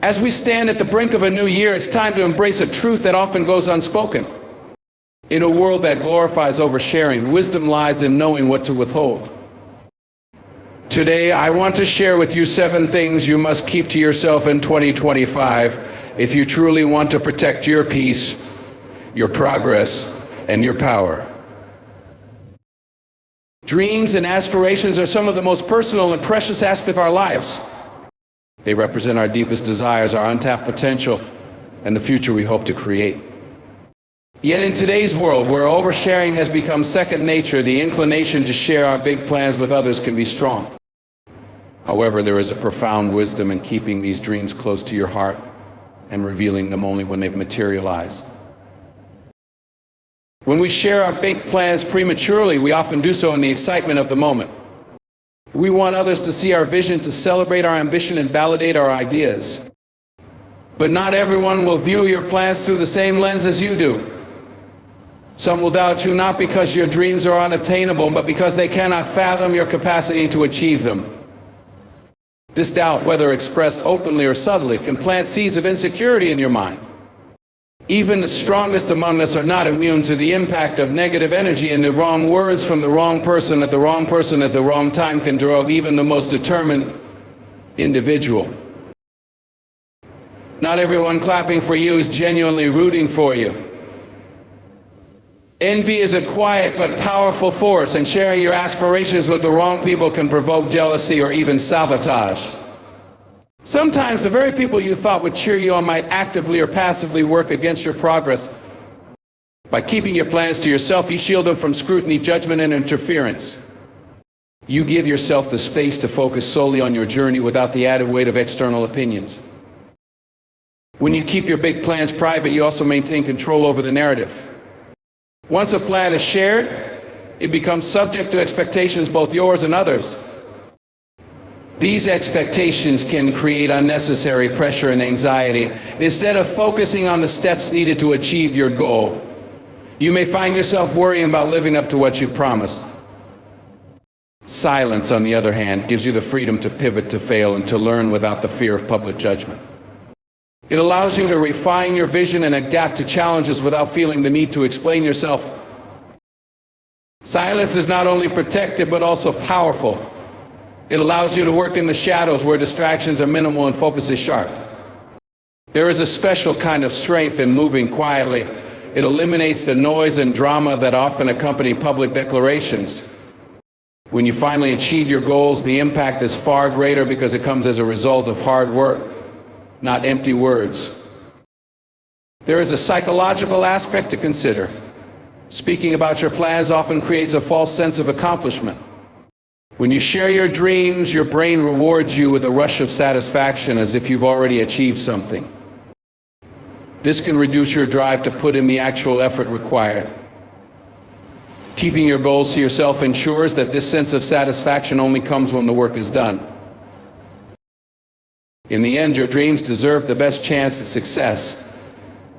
As we stand at the brink of a new year, it's time to embrace a truth that often goes unspoken. In a world that glorifies oversharing, wisdom lies in knowing what to withhold. Today, I want to share with you 7 things you must keep to yourself in 2025 if you truly want to protect your peace, your progress, and your power. Dreams and aspirations are some of the most personal and precious aspects of our lives. They represent our deepest desires, our untapped potential, and the future we hope to create. Yet in today's world, where oversharing has become second nature, the inclination to share our big plans with others can be strong. However, there is a profound wisdom in keeping these dreams close to your heart and revealing them only when they've materialized. When we share our big plans prematurely, we often do so in the excitement of the moment. We want others to see our vision, to celebrate our ambition and validate our ideas. But not everyone will view your plans through the same lens as you do. Some will doubt you not because your dreams are unattainable, but because they cannot fathom your capacity to achieve them. This doubt, whether expressed openly or subtly, can plant seeds of insecurity in your mind. Even the strongest among us are not immune to the impact of negative energy, and the wrong words from the wrong person at the wrong time can draw even the most determined individual. Not everyone clapping for you is genuinely rooting for you. Envy is a quiet but powerful force, and sharing your aspirations with the wrong people can provoke jealousy or even sabotage. Sometimes the very people you thought would cheer you on might actively or passively work against your progress. By keeping your plans to yourself, you shield them from scrutiny, judgment, and interference. You give yourself the space to focus solely on your journey without the added weight of external opinions. When you keep your big plans private, you also maintain control over the narrative. Once a plan is shared, it becomes subject to expectations, both yours and others. These expectations can create unnecessary pressure and anxiety. Instead of focusing on the steps needed to achieve your goal, you may find yourself worrying about living up to what you've promised. Silence, on the other hand, gives you the freedom to pivot, to fail, and to learn without the fear of public judgment. It allows you to refine your vision and adapt to challenges without feeling the need to explain yourself. Silence is not only protective but also powerful. It allows you to work in the shadows where distractions are minimal and focus is sharp. There is a special kind of strength in moving quietly. It eliminates the noise and drama that often accompany public declarations. When you finally achieve your goals, the impact is far greater because it comes as a result of hard work, not empty words. There is a psychological aspect to consider. Speaking about your plans often creates a false sense of accomplishment. When you share your dreams, your brain rewards you with a rush of satisfaction as if you've already achieved something. This can reduce your drive to put in the actual effort required. Keeping your goals to yourself ensures that this sense of satisfaction only comes when the work is done. In the end, your dreams deserve the best chance at success,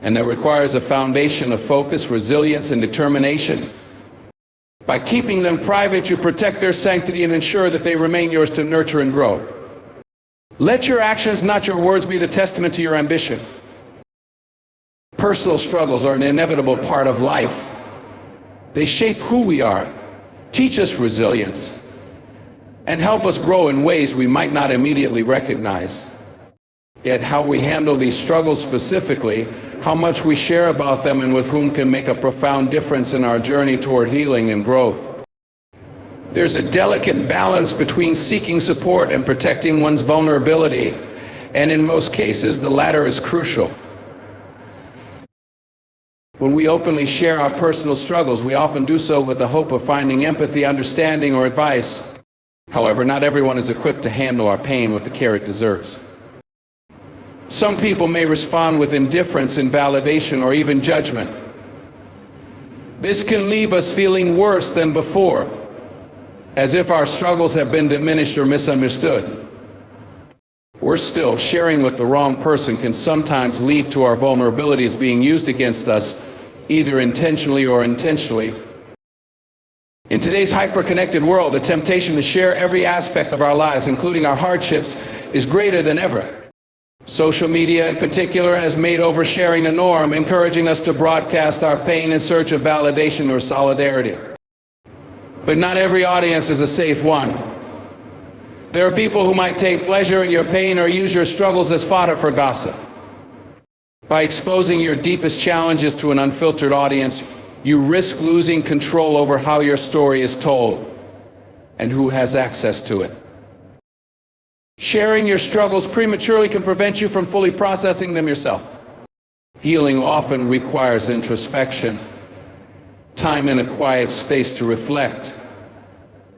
and that requires a foundation of focus, resilience, and determination. By keeping them private, you protect their sanctity and ensure that they remain yours to nurture and grow. Let your actions, not your words, be the testament to your ambition. Personal struggles are an inevitable part of life. They shape who we are, teach us resilience, and help us grow in ways we might not immediately recognize. Yet how we handle these struggles specifically, how much we share about them, and with whom can make a profound difference in our journey toward healing and growth. There's a delicate balance between seeking support and protecting one's vulnerability, and in most cases, the latter is crucial. When we openly share our personal struggles, we often do so with the hope of finding empathy, understanding, or advice. However, not everyone is equipped to handle our pain with the care it deserves. Some people may respond with indifference, invalidation, or even judgment. This can leave us feeling worse than before, as if our struggles have been diminished or misunderstood. Worse still, sharing with the wrong person can sometimes lead to our vulnerabilities being used against us, either intentionally or unintentionally. In today's hyper-connected world, the temptation to share every aspect of our lives, including our hardships, is greater than ever. Social media in particular has made oversharing a norm, encouraging us to broadcast our pain in search of validation or solidarity. But not every audience is a safe one. There are people who might take pleasure in your pain or use your struggles as fodder for gossip. By exposing your deepest challenges to an unfiltered audience, you risk losing control over how your story is told and who has access to it. Sharing your struggles prematurely can prevent you from fully processing them yourself. Healing often requires introspection, time in a quiet space to reflect.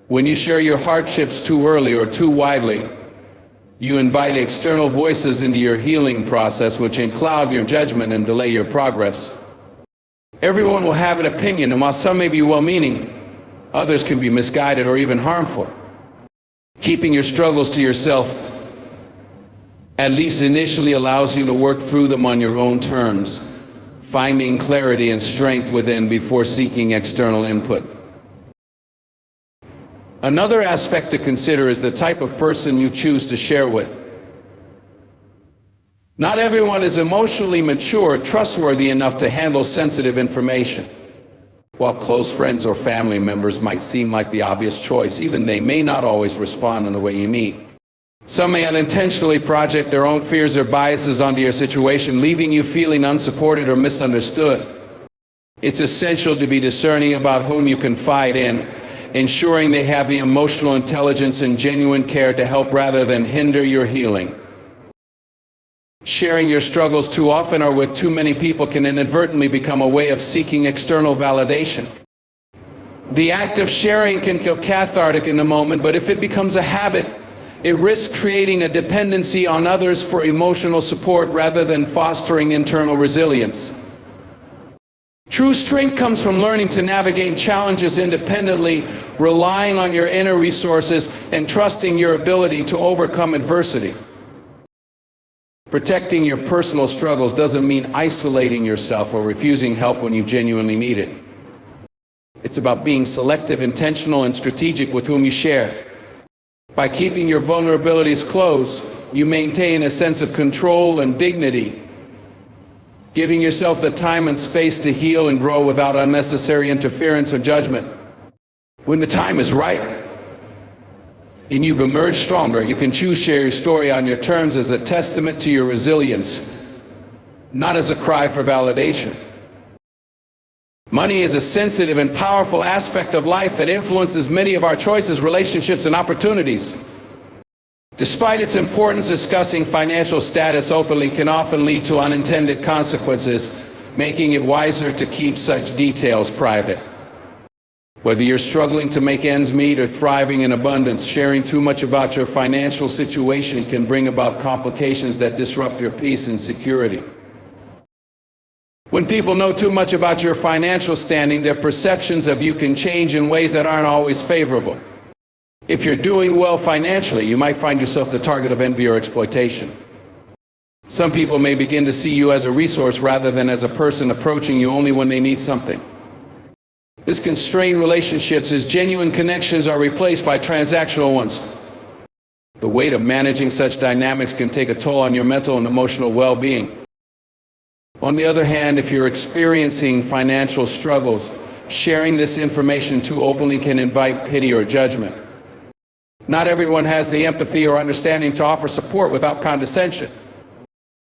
When you share your hardships too early or too widely, you invite external voices into your healing process, which can cloud your judgment and delay your progress. Everyone will have an opinion, and while some may be well-meaning, others can be misguided or even harmful. Keeping your struggles to yourself, at least initially, allows you to work through them on your own terms, finding clarity and strength within before seeking external input. Another aspect to consider is the type of person you choose to share with. Not everyone is emotionally mature, trustworthy enough to handle sensitive information. While close friends or family members might seem like the obvious choice, even they may not always respond in the way you need. Some may unintentionally project their own fears or biases onto your situation, leaving you feeling unsupported or misunderstood. It's essential to be discerning about whom you confide in, ensuring they have the emotional intelligence and genuine care to help rather than hinder your healing. Sharing your struggles too often or with too many people can inadvertently become a way of seeking external validation. The act of sharing can feel cathartic in the moment, but if it becomes a habit, it risks creating a dependency on others for emotional support rather than fostering internal resilience. True strength comes from learning to navigate challenges independently, relying on your inner resources, and trusting your ability to overcome adversity. Protecting your personal struggles doesn't mean isolating yourself or refusing help when you genuinely need it. It's about being selective, intentional, and strategic with whom you share. By keeping your vulnerabilities close, you maintain a sense of control and dignity, giving yourself the time and space to heal and grow without unnecessary interference or judgment. When the time is right, and you've emerged stronger, you can choose to share your story on your terms as a testament to your resilience, not as a cry for validation. Money is a sensitive and powerful aspect of life that influences many of our choices, relationships, and opportunities. Despite its importance, discussing financial status openly can often lead to unintended consequences, making it wiser to keep such details private. Whether you're struggling to make ends meet or thriving in abundance, sharing too much about your financial situation can bring about complications that disrupt your peace and security. When people know too much about your financial standing, their perceptions of you can change in ways that aren't always favorable. If you're doing well financially, you might find yourself the target of envy or exploitation. Some people may begin to see you as a resource rather than as a person approaching you only when they need something. This can strain relationships as genuine connections are replaced by transactional ones. The weight of managing such dynamics can take a toll on your mental and emotional well-being. On the other hand, if you're experiencing financial struggles, sharing this information too openly can invite pity or judgment. Not everyone has the empathy or understanding to offer support without condescension.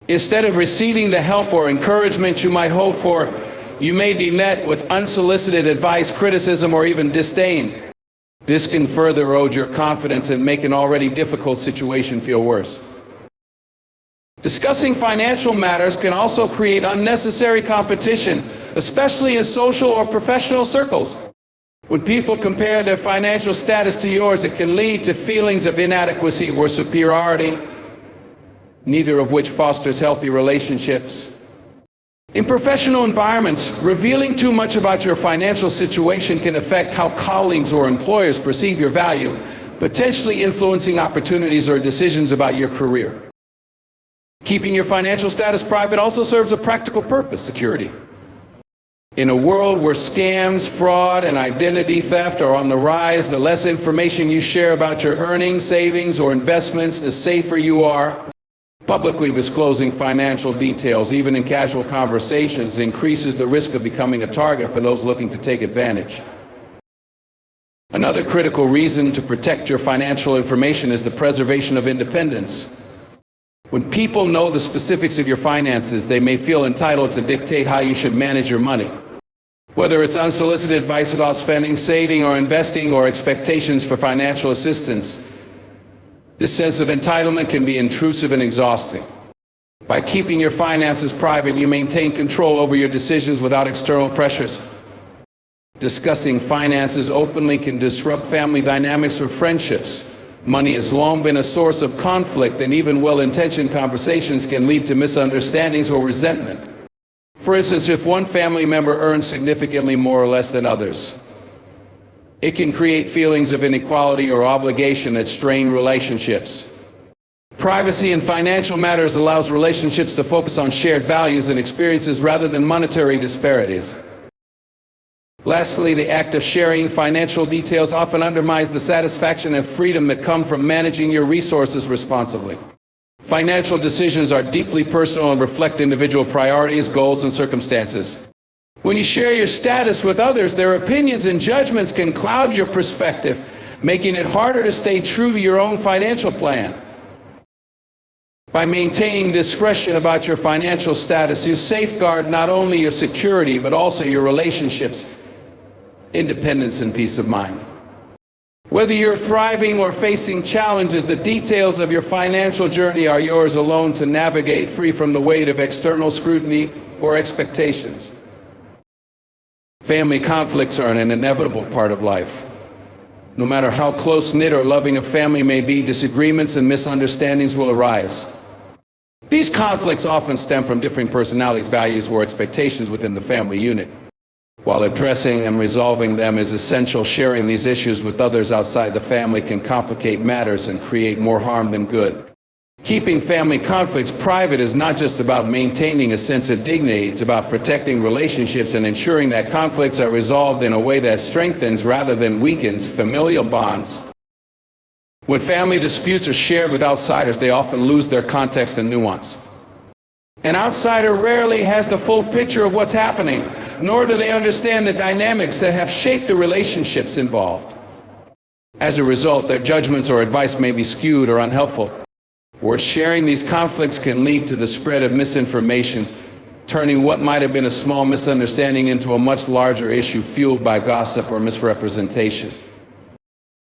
Instead of receiving the help or encouragement you might hope for, you may be met with unsolicited advice, criticism, or even disdain. This can further erode your confidence and make an already difficult situation feel worse. Discussing financial matters can also create unnecessary competition, especially in social or professional circles. When people compare their financial status to yours, it can lead to feelings of inadequacy or superiority, neither of which fosters healthy relationships. In professional environments, revealing too much about your financial situation can affect how colleagues or employers perceive your value, potentially influencing opportunities or decisions about your career. Keeping your financial status private also serves a practical purpose: security. In a world where scams, fraud, and identity theft are on the rise, the less information you share about your earnings, savings, or investments, the safer you are. Publicly disclosing financial details, even in casual conversations, increases the risk of becoming a target for those looking to take advantage. Another critical reason to protect your financial information is the preservation of independence. When people know the specifics of your finances, they may feel entitled to dictate how you should manage your money. Whether it's unsolicited advice about spending, saving, or investing, or expectations for financial assistance, this sense of entitlement can be intrusive and exhausting. By keeping your finances private, you maintain control over your decisions without external pressures. Discussing finances openly can disrupt family dynamics or friendships. Money has long been a source of conflict, and even well-intentioned conversations can lead to misunderstandings or resentment. For instance, if one family member earns significantly more or less than others, it can create feelings of inequality or obligation that strain relationships. Privacy in financial matters allows relationships to focus on shared values and experiences rather than monetary disparities. Lastly, the act of sharing financial details often undermines the satisfaction and freedom that come from managing your resources responsibly. Financial decisions are deeply personal and reflect individual priorities, goals, and circumstances. When you share your status with others, their opinions and judgments can cloud your perspective, making it harder to stay true to your own financial plan. By maintaining discretion about your financial status, you safeguard not only your security, but also your relationships, independence, and peace of mind. Whether you're thriving or facing challenges, the details of your financial journey are yours alone to navigate, free from the weight of external scrutiny or expectations. Family conflicts are an inevitable part of life. No matter how close-knit or loving a family may be, disagreements and misunderstandings will arise. These conflicts often stem from differing personalities, values, or expectations within the family unit. While addressing and resolving them is essential, sharing these issues with others outside the family can complicate matters and create more harm than good. Keeping family conflicts private is not just about maintaining a sense of dignity, it's about protecting relationships and ensuring that conflicts are resolved in a way that strengthens rather than weakens familial bonds. When family disputes are shared with outsiders, they often lose their context and nuance. An outsider rarely has the full picture of what's happening, nor do they understand the dynamics that have shaped the relationships involved. As a result, their judgments or advice may be skewed or unhelpful. Where sharing these conflicts can lead to the spread of misinformation, turning what might have been a small misunderstanding into a much larger issue fueled by gossip or misrepresentation.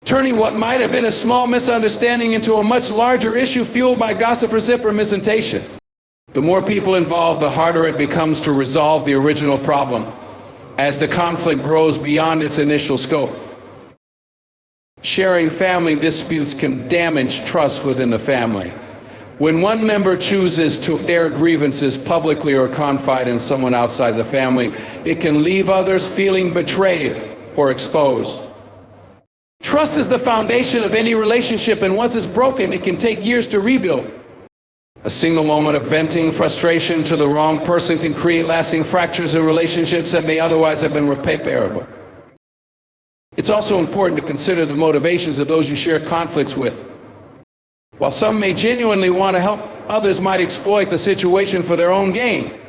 Turning what might have been a small misunderstanding into a much larger issue fueled by gossip or misrepresentation. The more people involved, the harder it becomes to resolve the original problem, as the conflict grows beyond its initial scope. Sharing family disputes can damage trust within the family. When one member chooses to air grievances publicly or confide in someone outside the family, it can leave others feeling betrayed or exposed. Trust is the foundation of any relationship, and once it's broken, it can take years to rebuild. A single moment of venting frustration to the wrong person can create lasting fractures in relationships that may otherwise have been repairable. It's also important to consider the motivations of those you share conflicts with. While some may genuinely want to help, others might exploit the situation for their own gain.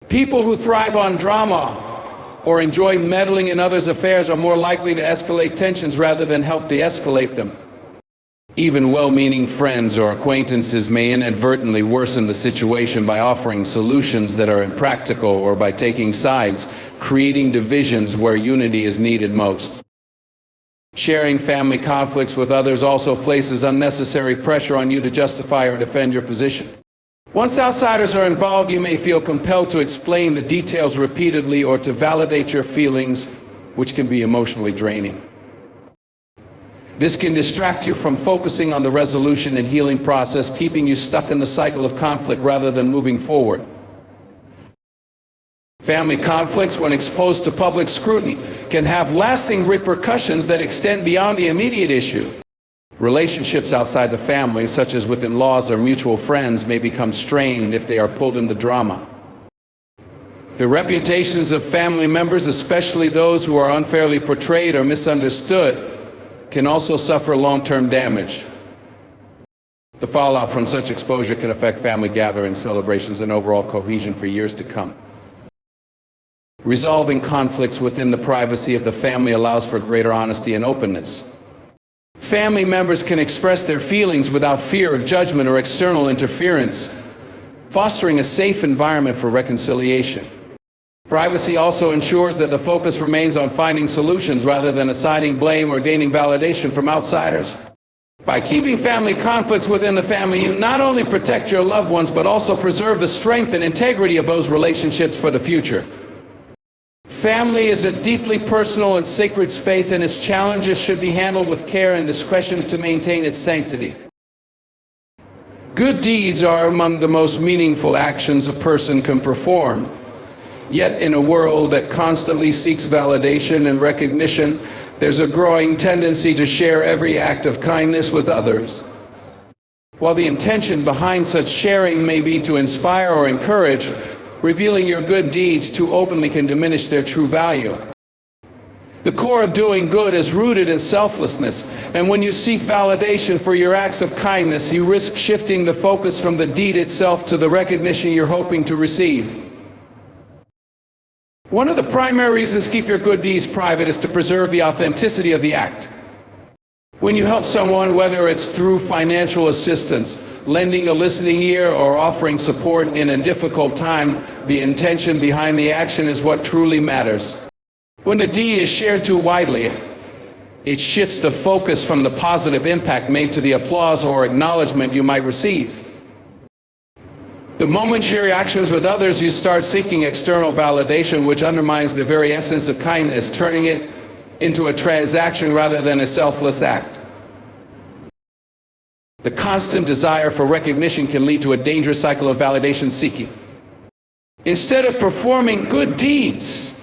People who thrive on drama or enjoy meddling in others' affairs are more likely to escalate tensions rather than help de-escalate them. Even well-meaning friends or acquaintances may inadvertently worsen the situation by offering solutions that are impractical or by taking sides, creating divisions where unity is needed most. Sharing family conflicts with others also places unnecessary pressure on you to justify or defend your position. Once outsiders are involved, you may feel compelled to explain the details repeatedly or to validate your feelings, which can be emotionally draining. This can distract you from focusing on the resolution and healing process, keeping you stuck in the cycle of conflict rather than moving forward. Family conflicts, when exposed to public scrutiny, can have lasting repercussions that extend beyond the immediate issue. Relationships outside the family, such as with in-laws or mutual friends, may become strained if they are pulled into drama. The reputations of family members, especially those who are unfairly portrayed or misunderstood, can also suffer long-term damage. The fallout from such exposure can affect family gatherings, celebrations, and overall cohesion for years to come. Resolving conflicts within the privacy of the family allows for greater honesty and openness. Family members can express their feelings without fear of judgment or external interference, fostering a safe environment for reconciliation. Privacy also ensures that the focus remains on finding solutions rather than assigning blame or gaining validation from outsiders. By keeping family conflicts within the family, you not only protect your loved ones, but also preserve the strength and integrity of those relationships for the future. Family is a deeply personal and sacred space, and its challenges should be handled with care and discretion to maintain its sanctity. Good deeds are among the most meaningful actions a person can perform. Yet in a world that constantly seeks validation and recognition, there's a growing tendency to share every act of kindness with others. While the intention behind such sharing may be to inspire or encourage, revealing your good deeds too openly can diminish their true value. The core of doing good is rooted in selflessness, and when you seek validation for your acts of kindness, you risk shifting the focus from the deed itself to the recognition you're hoping to receive. One of the primary reasons to keep your good deeds private is to preserve the authenticity of the act. When you help someone, whether it's through financial assistance, lending a listening ear, or offering support in a difficult time, the intention behind the action is what truly matters. When the deed is shared too widely, it shifts the focus from the positive impact made to the applause or acknowledgement you might receive. The moment you share your actions with others, you start seeking external validation, which undermines the very essence of kindness, turning it into a transaction rather than a selfless act. The constant desire for recognition can lead to a dangerous cycle of validation seeking. Instead of performing good deeds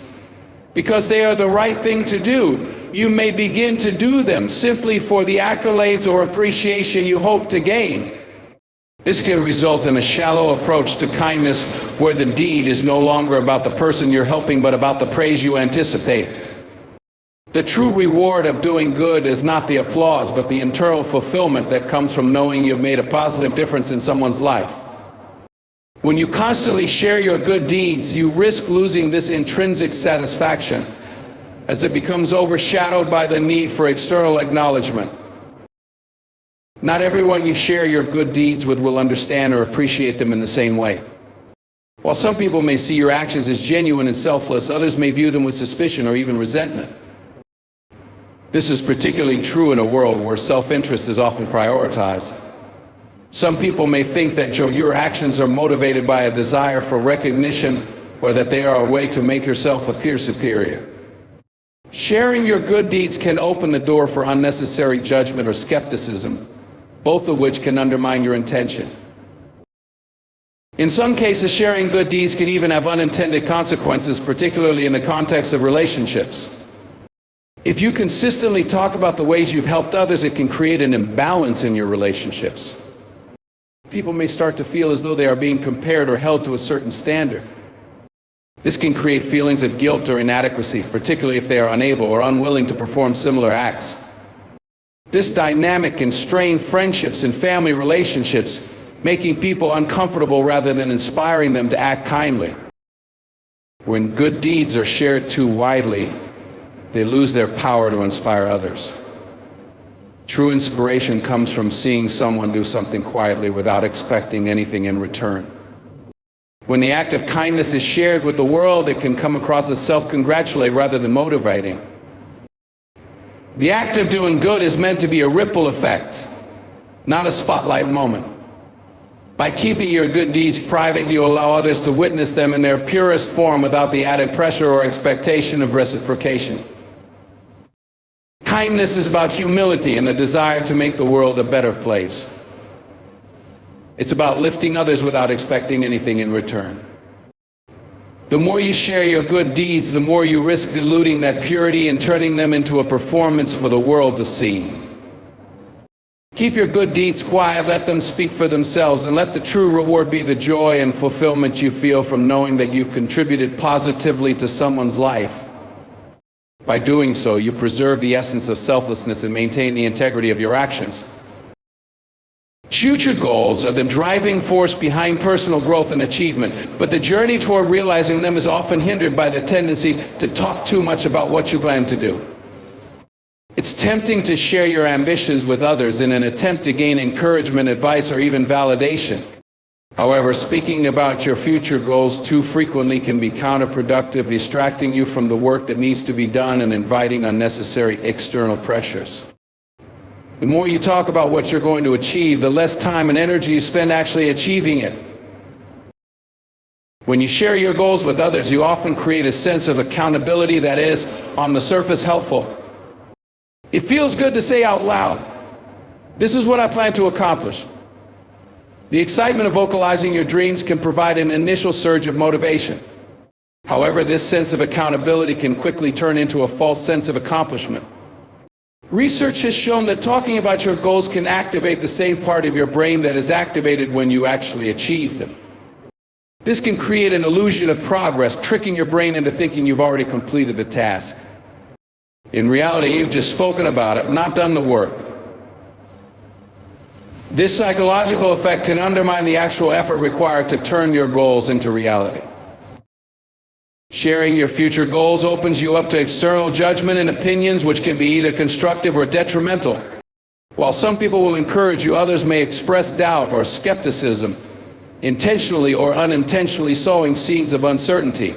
because they are the right thing to do, you may begin to do them simply for the accolades or appreciation you hope to gain. This can result in a shallow approach to kindness where the deed is no longer about the person you're helping but about the praise you anticipate. The true reward of doing good is not the applause, but the internal fulfillment that comes from knowing you've made a positive difference in someone's life. When you constantly share your good deeds, you risk losing this intrinsic satisfaction as it becomes overshadowed by the need for external acknowledgement. Not everyone you share your good deeds with will understand or appreciate them in the same way. While some people may see your actions as genuine and selfless, others may view them with suspicion or even resentment. This is particularly true in a world where self-interest is often prioritized. Some people may think that your actions are motivated by a desire for recognition, or that they are a way to make yourself appear superior. Sharing your good deeds can open the door for unnecessary judgment or skepticism, both of which can undermine your intention. In some cases, sharing good deeds can even have unintended consequences, particularly in the context of relationships. If you consistently talk about the ways you've helped others, it can create an imbalance in your relationships. People may start to feel as though they are being compared or held to a certain standard. This can create feelings of guilt or inadequacy, particularly if they are unable or unwilling to perform similar acts. This dynamic can strain friendships and family relationships, making people uncomfortable rather than inspiring them to act kindly. When good deeds are shared too widely, they lose their power to inspire others. True inspiration comes from seeing someone do something quietly without expecting anything in return. When the act of kindness is shared with the world, it can come across as self-congratulating rather than motivating. The act of doing good is meant to be a ripple effect, not a spotlight moment. By keeping your good deeds private, you allow others to witness them in their purest form without the added pressure or expectation of reciprocation. Kindness is about humility and the desire to make the world a better place. It's about lifting others without expecting anything in return. The more you share your good deeds, the more you risk diluting that purity and turning them into a performance for the world to see. Keep your good deeds quiet, let them speak for themselves, and let the true reward be the joy and fulfillment you feel from knowing that you've contributed positively to someone's life. By doing so, you preserve the essence of selflessness and maintain the integrity of your actions. Future goals are the driving force behind personal growth and achievement, but the journey toward realizing them is often hindered by the tendency to talk too much about what you plan to do. It's tempting to share your ambitions with others in an attempt to gain encouragement, advice, or even validation. However, speaking about your future goals too frequently can be counterproductive, distracting you from the work that needs to be done and inviting unnecessary external pressures. The more you talk about what you're going to achieve, the less time and energy you spend actually achieving it. When you share your goals with others, you often create a sense of accountability that is, on the surface, helpful. It feels good to say out loud, "This is what I plan to accomplish." The excitement of vocalizing your dreams can provide an initial surge of motivation. However, this sense of accountability can quickly turn into a false sense of accomplishment. Research has shown that talking about your goals can activate the same part of your brain that is activated when you actually achieve them. This can create an illusion of progress, tricking your brain into thinking you've already completed the task. In reality, you've just spoken about it, not done the work. This psychological effect can undermine the actual effort required to turn your goals into reality. Sharing your future goals opens you up to external judgment and opinions, which can be either constructive or detrimental. While some people will encourage you, others may express doubt or skepticism, intentionally or unintentionally sowing seeds of uncertainty.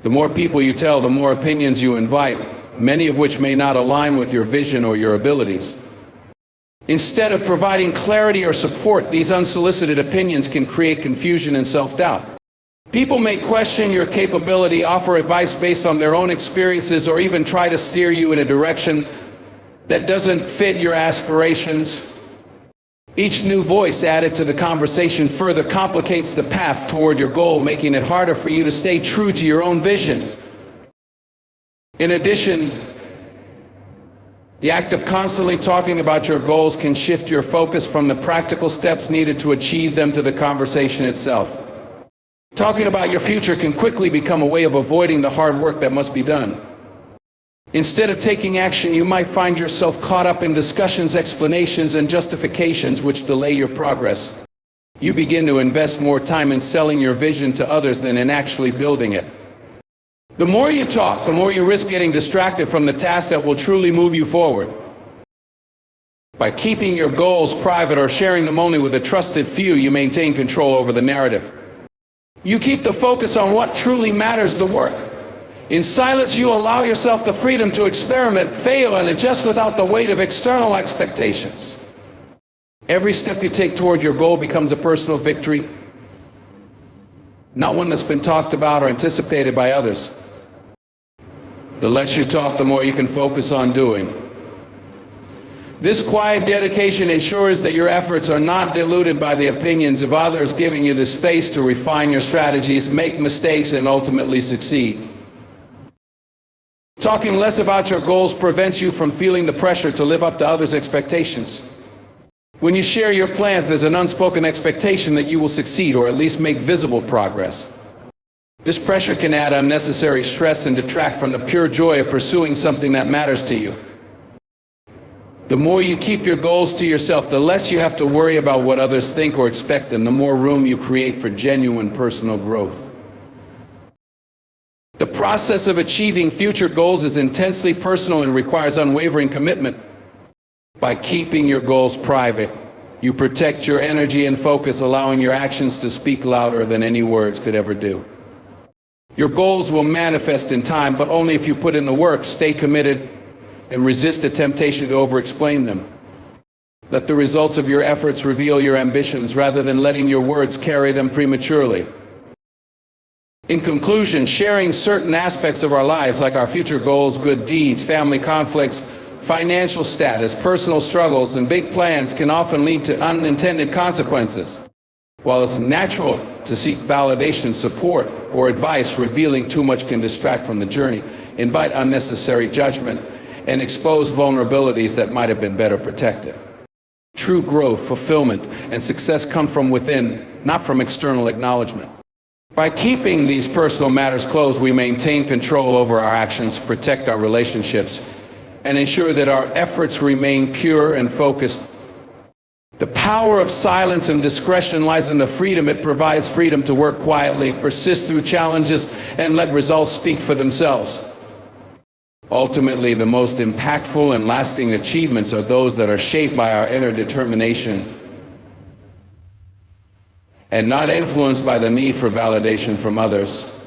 The more people you tell, the more opinions you invite, many of which may not align with your vision or your abilities. Instead of providing clarity or support, these unsolicited opinions can create confusion and self-doubt. People may question your capability, offer advice based on their own experiences, or even try to steer you in a direction that doesn't fit your aspirations. Each new voice added to the conversation further complicates the path toward your goal, making it harder for you to stay true to your own vision. In addition, the act of constantly talking about your goals can shift your focus from the practical steps needed to achieve them to the conversation itself. Talking about your future can quickly become a way of avoiding the hard work that must be done. Instead of taking action, you might find yourself caught up in discussions, explanations, and justifications which delay your progress. You begin to invest more time in selling your vision to others than in actually building it. The more you talk, the more you risk getting distracted from the task that will truly move you forward. By keeping your goals private or sharing them only with a trusted few, you maintain control over the narrative. You keep the focus on what truly matters, the work. In silence, you allow yourself the freedom to experiment, fail, and adjust without the weight of external expectations. Every step you take toward your goal becomes a personal victory, not one that's been talked about or anticipated by others. The less you talk, the more you can focus on doing. This quiet dedication ensures that your efforts are not diluted by the opinions of others, giving you the space to refine your strategies, make mistakes, and ultimately succeed. Talking less about your goals prevents you from feeling the pressure to live up to others' expectations. When you share your plans, there's an unspoken expectation that you will succeed or at least make visible progress. This pressure can add unnecessary stress and detract from the pure joy of pursuing something that matters to you. The more you keep your goals to yourself, the less you have to worry about what others think or expect, and the more room you create for genuine personal growth. The process of achieving future goals is intensely personal and requires unwavering commitment. By keeping your goals private, you protect your energy and focus, allowing your actions to speak louder than any words could ever do. Your goals will manifest in time, but only if you put in the work, stay committed, and resist the temptation to over-explain them. Let the results of your efforts reveal your ambitions rather than letting your words carry them prematurely. In conclusion, sharing certain aspects of our lives, like our future goals, good deeds, family conflicts, financial status, personal struggles, and big plans, can often lead to unintended consequences. While it's natural to seek validation, support, or advice, revealing too much can distract from the journey, invite unnecessary judgment, and expose vulnerabilities that might have been better protected. True growth, fulfillment, and success come from within, not from external acknowledgement. By keeping these personal matters closed, we maintain control over our actions, protect our relationships, and ensure that our efforts remain pure and focused. The power of silence and discretion lies in the freedom it provides, freedom to work quietly, persist through challenges, and let results speak for themselves. Ultimately, the most impactful and lasting achievements are those that are shaped by our inner determination and not influenced by the need for validation from others.